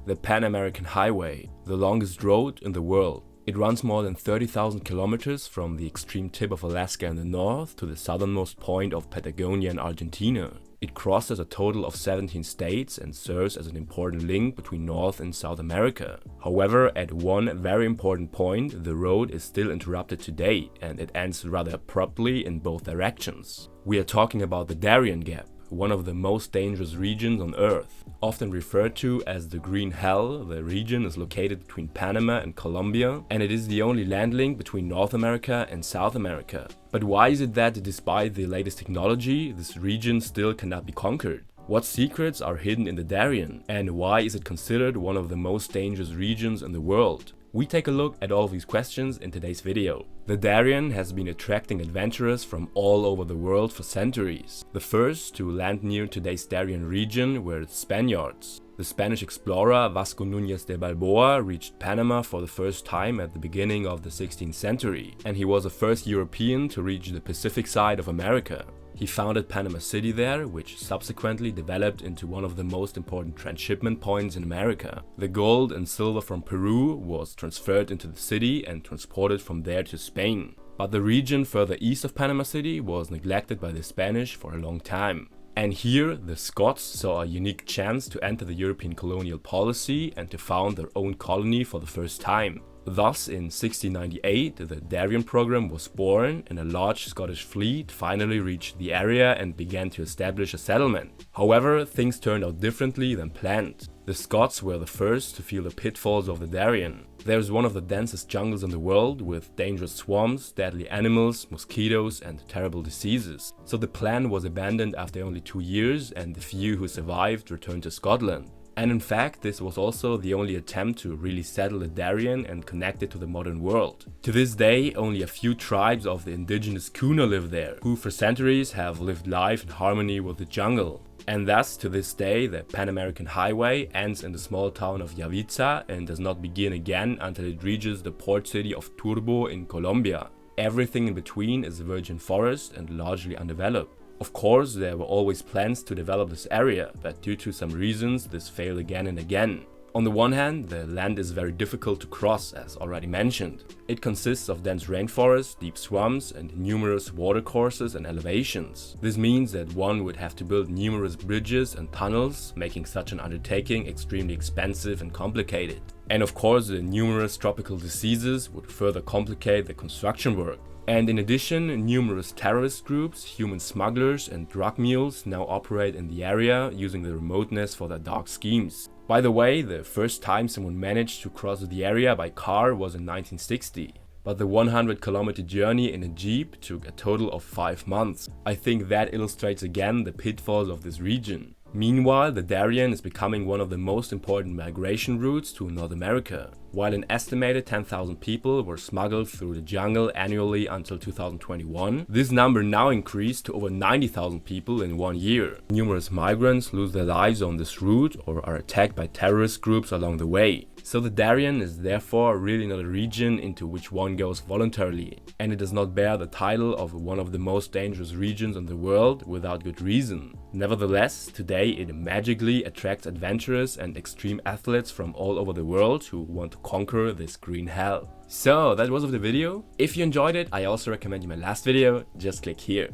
the Pan-American Highway, the longest road in the world. It runs more than 30,000 kilometers from the extreme tip of Alaska in the north to the southernmost point of Patagonia in Argentina. It crosses a total of 17 states and serves as an important link between North and South America. However, at one very important point, the road is still interrupted today and it ends rather abruptly in both directions. We are talking about the Darien Gap, one of the most dangerous regions on Earth. Often referred to as the Green Hell, the region is located between Panama and Colombia, and it is the only land link between North America and South America. But why is it that, despite the latest technology, this region still cannot be conquered? What secrets are hidden in the Darien? And why is it considered one of the most dangerous regions in the world? We take a look at all of these questions in today's video. The Darien has been attracting adventurers from all over the world for centuries. The first to land near today's Darien region were the Spaniards. The Spanish explorer Vasco Núñez de Balboa reached Panama for the first time at the beginning of the 16th century, and he was the first European to reach the Pacific side of America. He founded Panama City there, which subsequently developed into one of the most important transshipment points in America. The gold and silver from Peru was transferred into the city and transported from there to Spain. But the region further east of Panama City was neglected by the Spanish for a long time. And here, the Scots saw a unique chance to enter the European colonial policy and to found their own colony for the first time. Thus, in 1698, the Darien program was born and a large Scottish fleet finally reached the area and began to establish a settlement. However, things turned out differently than planned. The Scots were the first to feel the pitfalls of the Darien. There is one of the densest jungles in the world, with dangerous swamps, deadly animals, mosquitoes and terrible diseases. So the plan was abandoned after only 2 years, and the few who survived returned to Scotland. And in fact, this was also the only attempt to really settle the Darien and connect it to the modern world. To this day, only a few tribes of the indigenous Kuna live there, who for centuries have lived life in harmony with the jungle. And thus, to this day, the Pan-American Highway ends in the small town of Yavitsa and does not begin again until it reaches the port city of Turbo in Colombia. Everything in between is virgin forest and largely undeveloped. Of course, there were always plans to develop this area, but due to some reasons this failed again and again. On the one hand, the land is very difficult to cross, as already mentioned. It consists of dense rainforests, deep swamps and numerous watercourses and elevations. This means that one would have to build numerous bridges and tunnels, making such an undertaking extremely expensive and complicated. And of course, the numerous tropical diseases would further complicate the construction work. And in addition, numerous terrorist groups, human smugglers and drug mules now operate in the area, using the remoteness for their dark schemes. By the way, the first time someone managed to cross the area by car was in 1960. But the 100-kilometer journey in a jeep took a total of 5 months. I think that illustrates again the pitfalls of this region. Meanwhile, the Darien is becoming one of the most important migration routes to North America. While an estimated 10,000 people were smuggled through the jungle annually until 2021, this number now increased to over 90,000 people in 1 year. Numerous migrants lose their lives on this route or are attacked by terrorist groups along the way. So the Darien is therefore really not a region into which one goes voluntarily, and it does not bear the title of one of the most dangerous regions in the world without good reason. Nevertheless, today it magically attracts adventurers and extreme athletes from all over the world who want to conquer this green hell. So that was of the video. If you enjoyed it, I also recommend you my last video. Just click here.